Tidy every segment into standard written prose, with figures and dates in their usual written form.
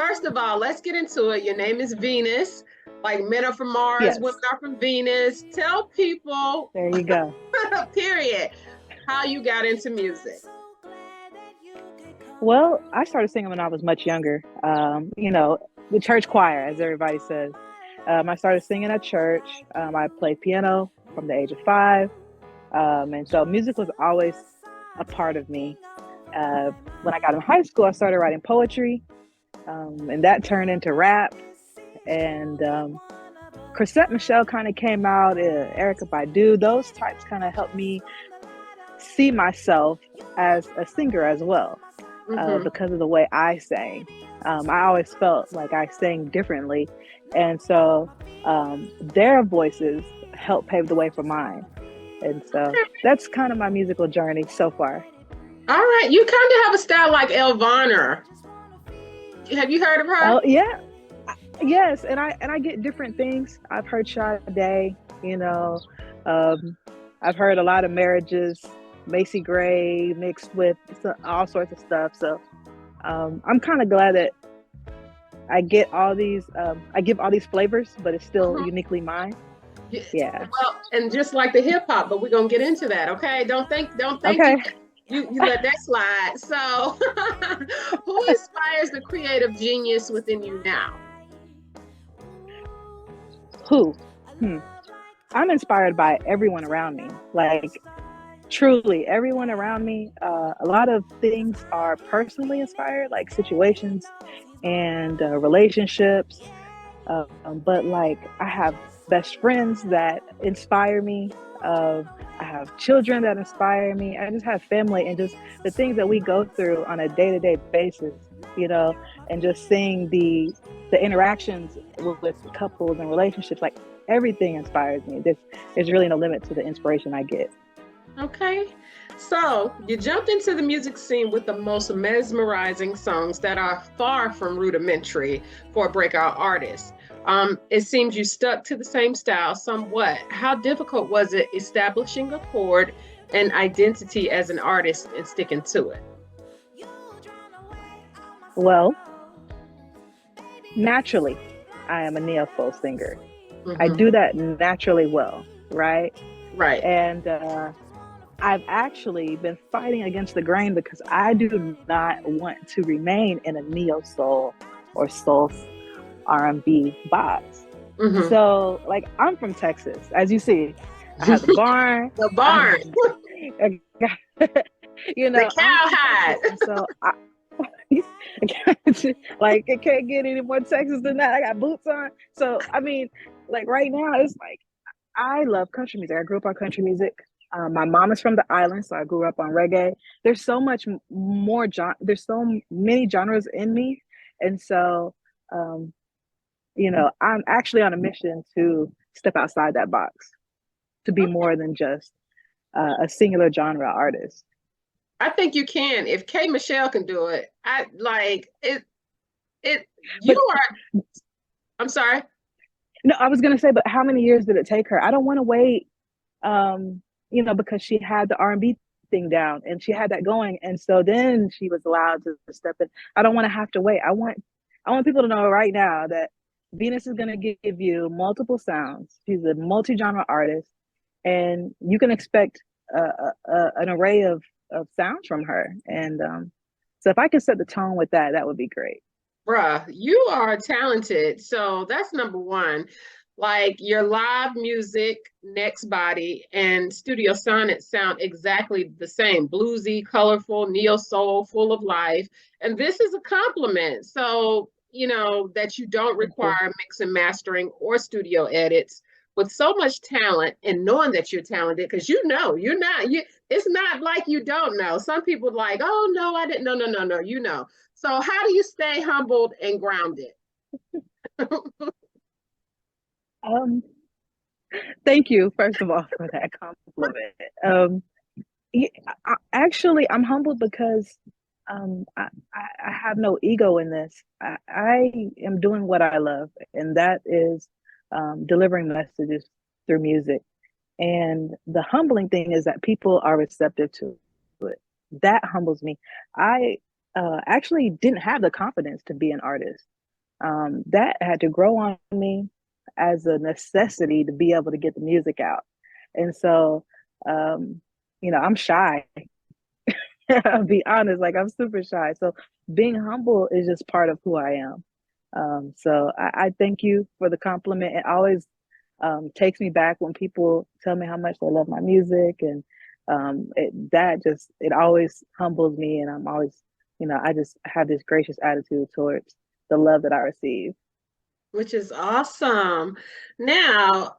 First of all, let's get into it. Your name is Venus. Like men are from Mars, Yes, women are from Venus. Tell people, there you go. period, how you got into music. Well, I started singing when I was much younger. The church choir, as everybody says. I started singing at church. I played piano from the age of 5. And so music was always a part of me. When I got in high school, I started writing poetry, and that turned into rap. And Chrisette Michelle kind of came out, Erica Badu, those types kind of helped me see myself as a singer as well, because of the way I sang. I always felt like I sang differently. And so their voices helped pave the way for mine. And so that's kind of my musical journey so far. All right, you kind of have a style like Elvana. Have you heard of her? Oh yeah, yes, and I get different things. I've heard Sade, I've heard a lot of marriages, Macy Gray mixed with all sorts of stuff. So I'm kind of glad that I give all these flavors, but it's still uniquely mine. Yeah. Well, and just like the hip hop, but we're gonna get into that, okay? Don't think Okay. you let that slide. So, who inspires the creative genius within you now? Who? I'm inspired by everyone around me. Like truly, everyone around me. A lot of things are personally inspired, like situations and relationships. But like I have best friends that inspire me. I have children that inspire me. I just have family and just the things that we go through on a day-to-day basis, and just seeing the interactions with couples and relationships, like everything inspires me. There's really no limit to the inspiration I get. Okay. So you jumped into the music scene with the most mesmerizing songs that are far from rudimentary for a breakout artist. It seems you stuck to the same style somewhat. How difficult was it establishing a chord and identity as an artist and sticking to it? Well, naturally, I am a neo-soul singer. I Mm-hmm. do that naturally well, right? Right. And I've actually been fighting against the grain because I do not want to remain in a neo-soul or soul R&B box. Mm-hmm. So, like, I'm from Texas, as you see. I have the barn. The barn, the I'm from cowhide. Texas, and so like it can't get any more Texas than that. I got boots on. So, I mean, like right now, it's like I love country music. I grew up on country music. My mom is from the island, so I grew up on reggae. There's so much more there's so many genres in me, and so um, I'm actually on a mission to step outside that box, to be more than just a singular genre artist. I think you can. If K Michelle can do it, I like it. It you But are. I'm sorry. no, I was gonna say, but how many years did it take her? I don't want to wait, because she had the R&B thing down and she had that going, and so then she was allowed to step in. I don't want to have to wait. I want people to know right now that Venus is gonna give you multiple sounds. She's a multi-genre artist, and you can expect an array of sounds from her. And so if I could set the tone with that, that would be great. Bruh, you are talented. So that's number one. Like your live music, Next Body, and Studio Sonnet sound exactly the same. Bluesy, colorful, neo soul, full of life. And this is a compliment. So, that you don't Thank you. require mix and mastering or studio edits with so much talent and knowing that you're talented, because you're not, it's not like you don't know. Some people like, oh no, I didn't. No, no, no, no, you know. So how do you stay humbled and grounded? Um, Thank you, first of all, for that compliment. Yeah, actually, I'm humbled because I have no ego in this. I am doing what I love, and that is delivering messages through music. And the humbling thing is that people are receptive to it. That humbles me. I actually didn't have the confidence to be an artist. that had to grow on me as a necessity to be able to get the music out. And so, I'm shy. I'll be honest, like I'm super shy. So being humble is just part of who I am. So I thank you for the compliment. It always takes me back when people tell me how much they love my music, and it always humbles me, and I'm always, I just have this gracious attitude towards the love that I receive. Which is awesome. Now,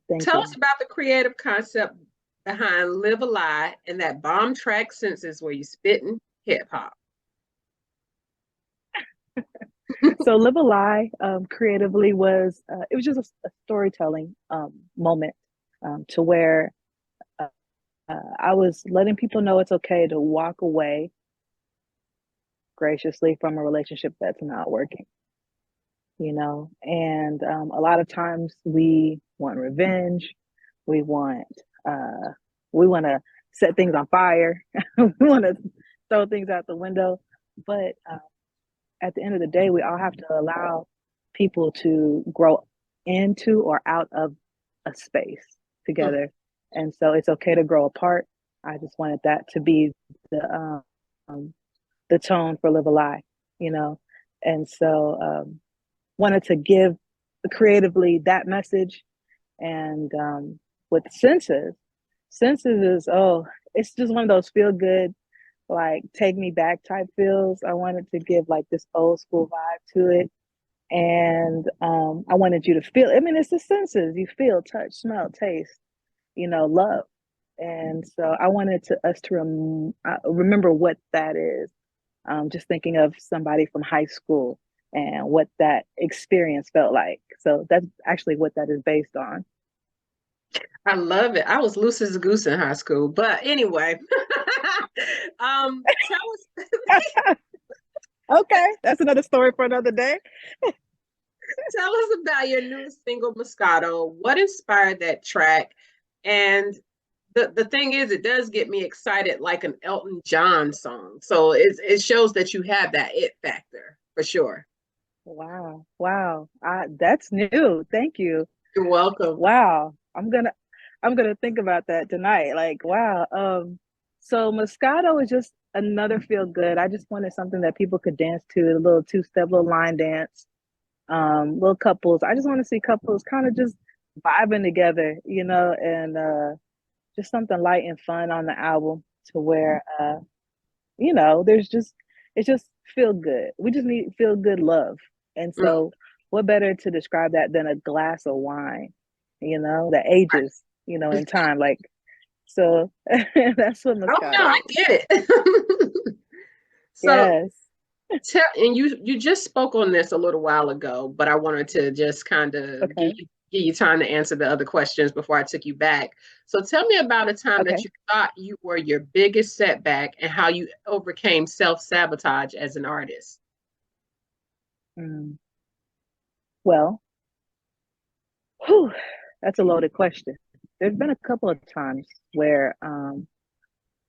Thank tell us you. about the creative concept behind Live a Lie and that bomb track Senses where you spitting hip hop. So Live a Lie creatively it was just a storytelling moment to where I was letting people know it's okay to walk away graciously from a relationship that's not working, and a lot of times we want revenge, we want uh, we want to set things on fire, we want to throw things out the window, but at the end of the day, we all have to allow people to grow into or out of a space Mm. together. And so it's okay to grow apart. I just wanted that to be um, the tone for Live a Lie, you know? And so wanted to give creatively that message. And with senses is, it's just one of those feel good, like take me back type feels. I wanted to give like this old school vibe to it. And I wanted you to feel, I mean, it's the senses. You feel, touch, smell, taste, love. And so I wanted us to remember what that is. Just thinking of somebody from high school and what that experience felt like. So that's actually what that is based on. I love it. I was loose as a goose in high school. But anyway, tell us Okay, that's another story for another day. tell us about your newest single, Moscato. What inspired that track? And the thing is, it does get me excited like an Elton John song. So it shows that you have that it factor for sure. Wow, wow, that's new. Thank you. You're welcome. Wow, I'm gonna think about that tonight. Like, wow. So Moscato is just another feel good. I just wanted something that people could dance to, a little two-step, little line dance, little couples. I just want to see couples kind of just vibing together, and just something light and fun on the album to where there's just it's just feel good. We just need feel good love. And Mm, so what better to describe that than a glass of wine, that ages, in time. Like so that's what oh no, Moscato I is. get it. So Yes. and you just spoke on this a little while ago, but I wanted to just kind of Okay. give you time to answer the other questions before I took you back. So tell me about a time that Okay. you thought you were your biggest setback and how you overcame self-sabotage as an artist. Mm. Well, whew, that's a loaded question. There's been a couple of times where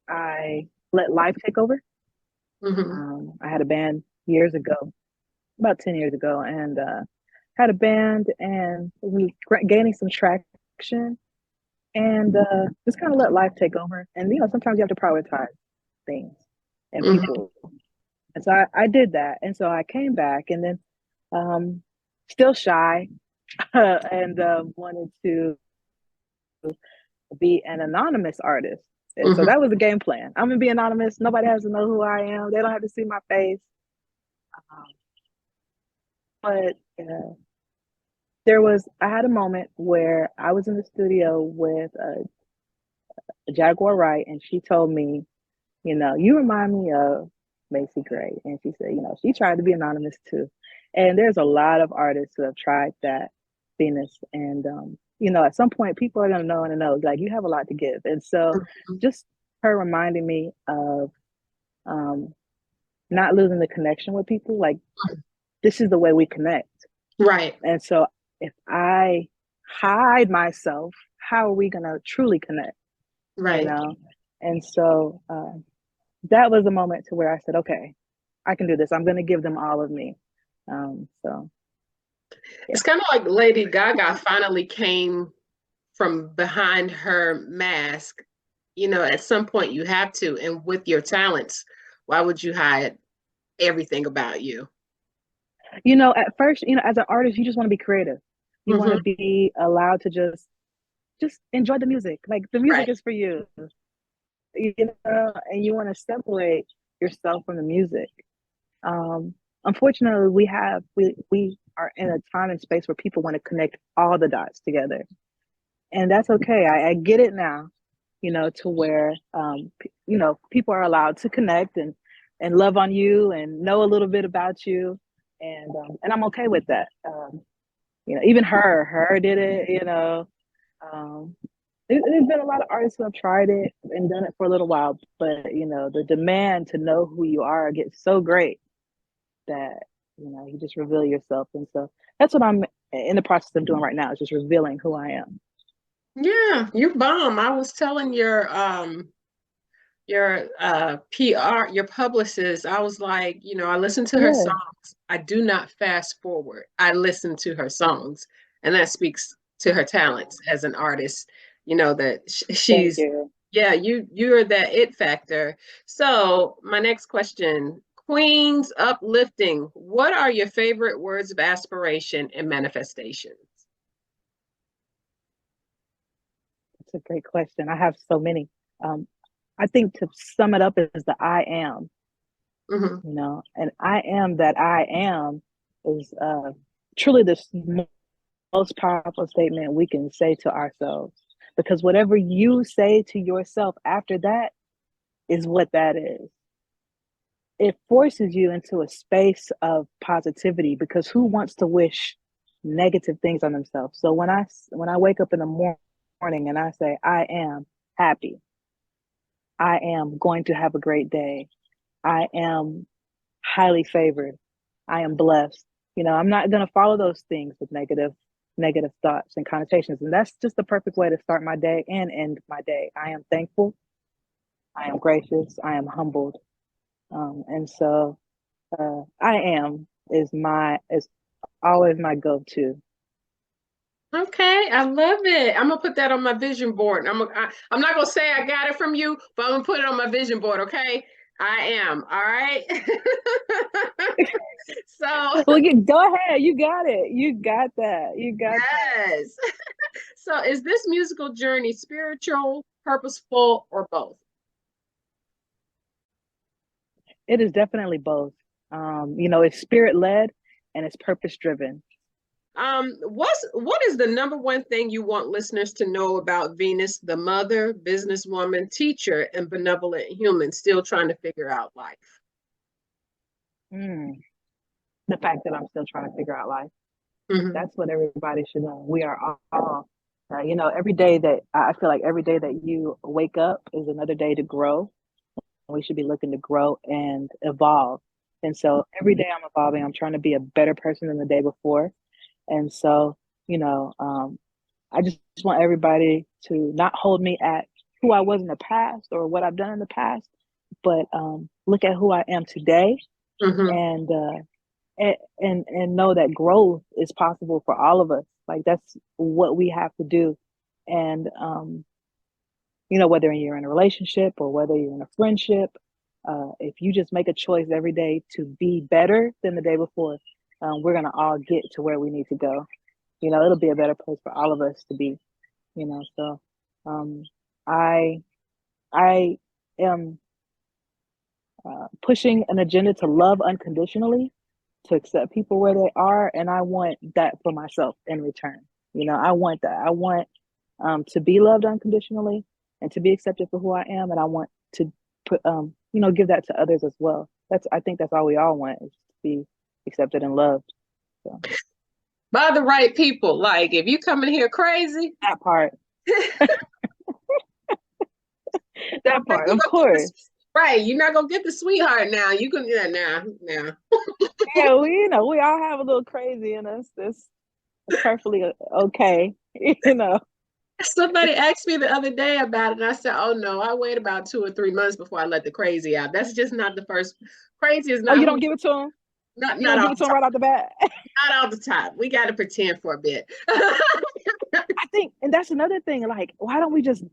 I let life take over. Hmm. I had a band years ago, about 10 years ago, and had a band and we were gaining some traction and just kind of let life take over. And, sometimes you have to prioritize things and Hmm. people. And so I did that. And so I came back and then still shy and wanted to be an anonymous artist. And so Hmm. that was the game plan. I'm going to be anonymous. Nobody has to know who I am. They don't have to see my face. Um, but I had a moment where I was in the studio with a Jaguar Wright, and she told me, you remind me of Macy Gray. And she said, she tried to be anonymous too. And there's a lot of artists who have tried that, Venus. And, at some point, people are going to know and know, like, you have a lot to give. And so just her reminding me of um, not losing the connection with people, like, this is the way we connect. Right, And so if I hide myself, how are we going to truly connect? You right. know? And so that was the moment to where I said, okay, I can do this. I'm going to give them all of me. So It's kind of like Lady Gaga finally came from behind her mask. You know, at some point you have to, and with your talents, why would you hide everything about you? at first, as an artist, you just want to be creative. You want Hmm. to be allowed to just enjoy the music. Like the music Right. is for you, and you want to separate yourself from the music. Um, Unfortunately, we are in a time and space where people want to connect all the dots together, and that's okay. I get it now, to where people are allowed to connect and love on you and know a little bit about you, and I'm okay with that. Even her did it. Um, there's been a lot of artists who have tried it and done it for a little while, but the demand to know who you are gets so great that you just reveal yourself, and so that's what I'm in the process of doing right now, is just revealing who I am. Yeah, you bomb. I was telling your PR, your publicist, I was like, I listen to her Yeah, songs. I do not fast forward. I listen to her songs, and that speaks to her talents as an artist. That thank she's, you. yeah, you're that it factor. So my next question, Queens uplifting. What are your favorite words of aspiration and manifestation? It's a great question. I have so many. um, I think to sum it up is the I am. Hmm. And I am that I am is truly the most powerful statement we can say to ourselves, because whatever you say to yourself after that is what that is. It forces you into a space of positivity, because who wants to wish negative things on themselves? So when I wake up in the morning and I say I am happy, I am going to have a great day, I am highly favored, I am blessed. I'm not going to follow those things with negative thoughts and connotations. And that's just the perfect way to start my day and end my day. I am thankful, I am gracious, I am humbled. And so I am is always my go-to. Okay, I love it. I'm gonna put that on my vision board. I'm not gonna say I got it from you, but I'm gonna put it on my vision board. Okay, I am. All right. So Well, you go ahead. You got it. You got that. You got that. yes. So is this musical journey spiritual, purposeful, or both? It is definitely both. It's spirit led and it's purpose driven. What is the number one thing you want listeners to know about Venus, the mother, businesswoman, teacher, and benevolent human still trying to figure out life? Mm. The fact that I'm still trying to figure out life. Hmm. That's what everybody should know. We are all, every day that I feel like every day that you wake up is another day to grow. We should be looking to grow and evolve. And so every day I'm evolving. I'm trying to be a better person than the day before. And so, you know, um, I just want everybody to not hold me at who I was in the past or what I've done in the past, but look at who I am today, Hmm. and and know that growth is possible for all of us. Like that's what we have to do. And whether you're in a relationship or whether you're in a friendship, if you just make a choice every day to be better than the day before, we're gonna all get to where we need to go. It'll be a better place for all of us to be. So um, I I am pushing an agenda to love unconditionally, to accept people where they are, and I want that for myself in return. I want that. I want to be loved unconditionally and to be accepted for who I am, and I want to put give that to others as well. I think that's all we all want, is to be accepted and loved. So By the right people. Like if you come in here crazy, that part, that part, you of gonna get course. this right. You're not gonna get the sweetheart now. You can, yeah, now. Yeah, we all have a little crazy in us. It's perfectly okay. Somebody asked me the other day about it, and I said, "Oh no, I wait about 2 or 3 months before I let the crazy out. That's just not the first. Crazy is Oh, not you who. don't give it to them? Not You not gonna give all it the to him time. right out the bat? Not all the time. We got to pretend for a bit. I think, and that's another thing. Like, why don't we just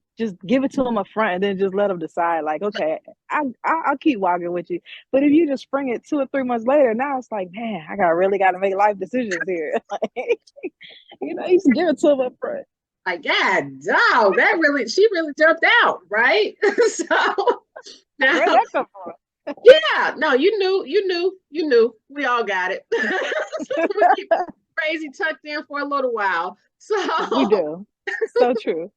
give it to them up front and then just let them decide? Like, okay, I'll keep walking with you, but if you just spring it 2 or 3 months later, now it's like, man, I got to make life decisions here. Like, you can give it to them up front. Like, God, dog, she really jumped out, right? So Where'd now, that come from? yeah, no, you knew. We all got it. We keep crazy tucked in for a little while. We So, do. So true.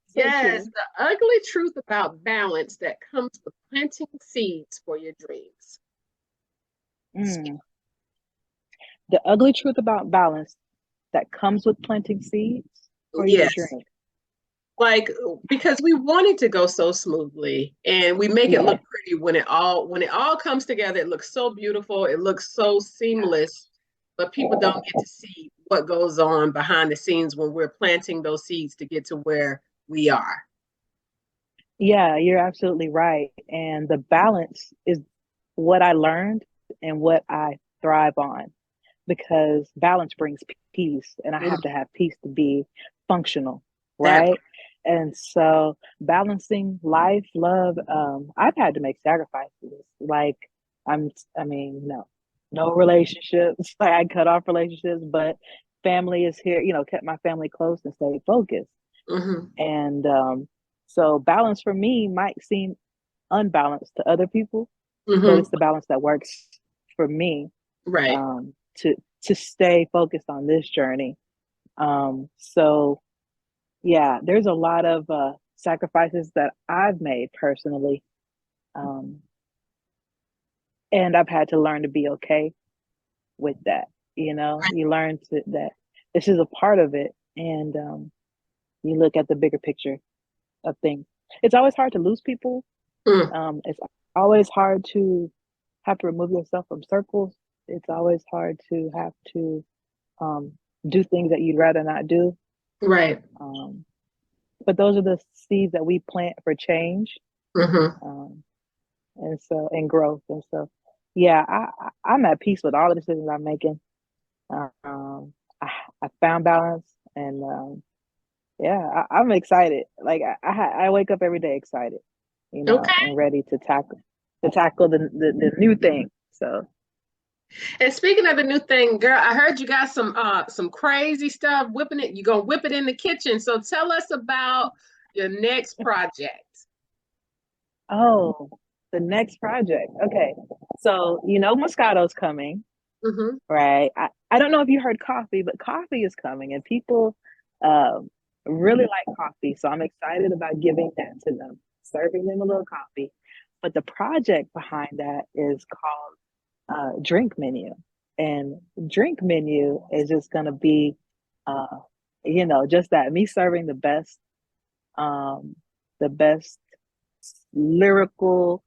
So yes, true. the ugly truth about balance that comes with planting seeds for your dreams. Mm. The ugly truth about balance that comes with planting seeds for your Yes. drink. Like, because we want it to go so smoothly and we make it Yeah. look pretty when it all comes together. It looks so beautiful, it looks so seamless, but people don't get to see what goes on behind the scenes when we're planting those seeds to get to where we are. Yeah, you're absolutely right. And the balance is what I learned and what I thrive on, because balance brings peace, and I have Mm, to have peace to be functional, that right? And so balancing life, love, I've had to make sacrifices. Like, I mean, no relationships. Like, I cut off relationships, but family is here, kept my family close and stayed focused. mhm, And so balance for me might seem unbalanced to other people, but mhm, it's the balance that works for me, right. to stay focused on this journey. So yeah, there's a lot of sacrifices that I've made personally, um, and I've had to learn to be okay with that. You learn that this is a part of it, and you look at the bigger picture of things. It's always hard to lose people. Mm, It's always hard to have to remove yourself from circles. It's always hard to have to um, do things that you'd rather not do. right. Um, but those are the seeds that we plant for change, Mhm. um, and growth. And so, yeah, I'm at peace with all the decisions I'm making. Um, I, I found balance, and yeah, I'm excited. Like, I wake up every day excited, Okay. and ready to tackle the new thing. So And speaking of the new thing, girl, I heard you got some crazy stuff whipping it. You're gonna whip it in the kitchen. So tell us about your next project. oh, the next project. Okay, so Moscato's coming, Hmm. right? I don't know if you heard coffee, but coffee is coming, and people um, really like coffee. So I'm excited about giving that to them, serving them a little coffee. But the project behind that is called Drink Menu, and Drink Menu is just gonna be, uh, just that, me serving um, the best lyrical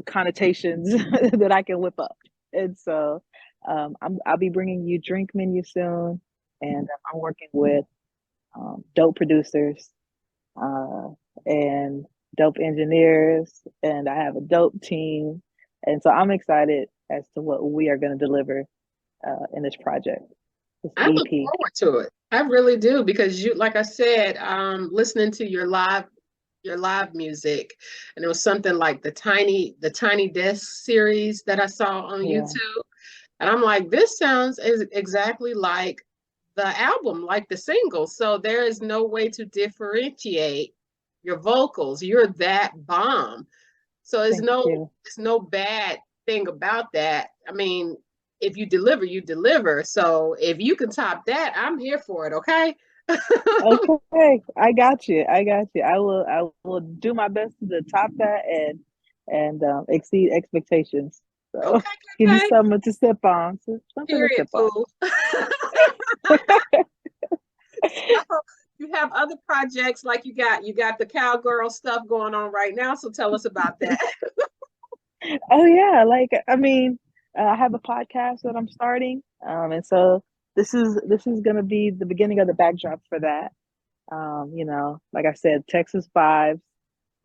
connotations that I can whip up. And so I'll be bringing you Drink Menu soon, and I'm working with dope producers uh, and dope engineers, and I have a dope team. And so I'm excited as to what we are going to deliver in this project, this I look EP. forward to it. I really do because like I said, listening to your live music, and it was something like the Tiny Desk series that I saw on Yeah, YouTube, and I'm like, this sounds exactly like the album, like the single. So there is no way to differentiate your vocals. You're that bomb. So thank you. it's no bad thing about that. I mean, if you deliver, you deliver. So if you can top that, I'm here for it, okay? Okay, I got you. I got you. I will do my best to top that and exceed expectations. So Okay, give you okay. something to sip on, something to Period, sip on. boo. So you have other projects like you got the cowgirl stuff going on right now. So tell us about that. Oh yeah, like, I mean, I have a podcast that I'm starting, and so this is gonna be the beginning of the backdrop for that. Like I said, Texas vibes.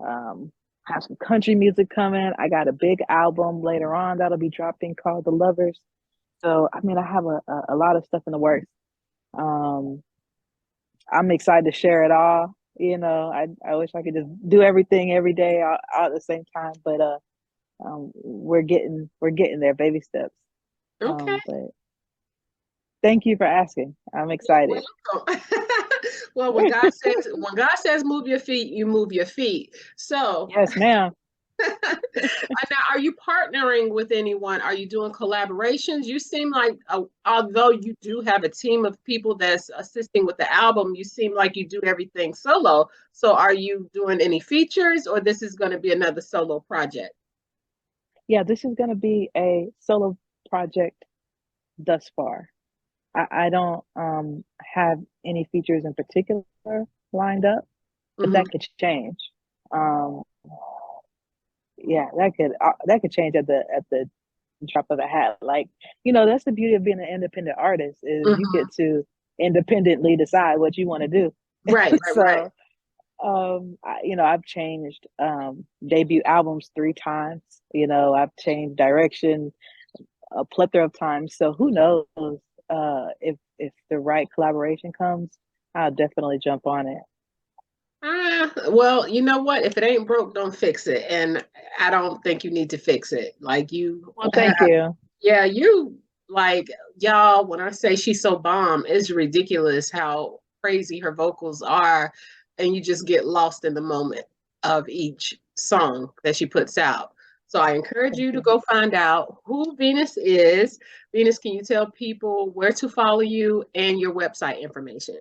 Have some country music coming. I got a big album later on that'll be dropping called The Lovers. So, I mean, I have a lot of stuff in the works. Um, I'm excited to share it all. I wish I could just do everything every day all at the same time, but we're getting there, baby steps. Okay. But thank you for asking. I'm You're excited. welcome. Well, when God says move your feet, you move your feet. So Yes, ma'am. now, are you partnering with anyone? Are you doing collaborations? You seem like, although you do have a team of people that's assisting with the album, you seem like you do everything solo. So, are you doing any features, or this is going to be another solo project? Yeah, this is going to be a solo project thus far. I don't have any features in particular lined up, but Hmm. that could change. Um, yeah, that could change at the drop of a hat. Like, that's the beauty of being an independent artist is you Hmm. get to independently decide what you want to do. Right, right, right. So, I've changed debut albums 3 times. I've changed direction a plethora of times. So who knows if the right collaboration comes, I'll definitely jump on it. Well, you know what? If it ain't broke, don't fix it. And I don't think you need to fix it. Like you Well, have, thank you. yeah, you like y'all. When I say she's so bomb, it's ridiculous how crazy her vocals are, and you just get lost in the moment of each song that she puts out. So I encourage Thank you to you. go find out who Venus is. Venus, can you tell people where to follow you and your website information?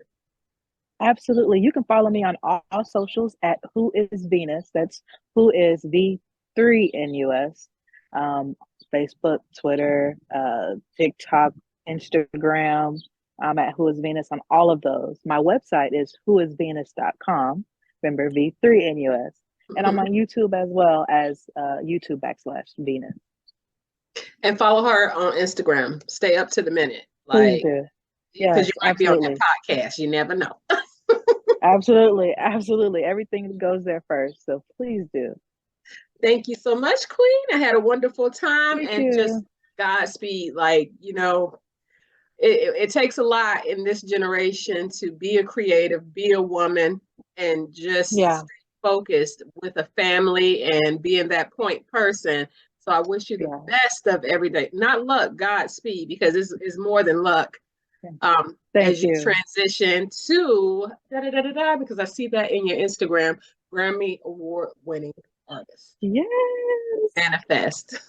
Absolutely. You can follow me on all socials at Who is Venus. That's Who is V3NUS. Facebook, Twitter, TikTok, Instagram. I'm at Who is Venus on all of those. My website is whoisvenus.com. Remember V3NUS. And I'm on YouTube as well as YouTube /Venus. And follow her on Instagram. Stay up to the minute, Please like do. because you Yes, might be on that absolutely. podcast. You never know. Absolutely. Absolutely. Everything goes there first. So please do. Thank you so much, Queen. I had a wonderful time, You and just too. Godspeed. Like it takes a lot in this generation to be a creative, be a woman, and just Yeah. stay focused with a family and being that point person. So I wish you the Yeah. best of every day. Not luck, Godspeed, because it's more than luck. Thank As you you. transition to da da da da da, because I see that in your Instagram, Grammy Award winning artist. Yes. Manifest.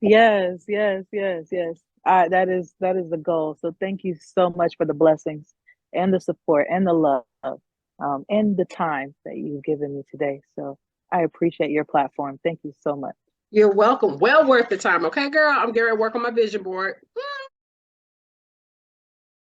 Yes. Yes. Yes. Yes. That is the goal. So thank you so much for the blessings and the support and the love, and the time that you've given me today. So I appreciate your platform. Thank you so much. You're welcome. Well worth the time. Okay, girl. I'm getting ready to work on my vision board.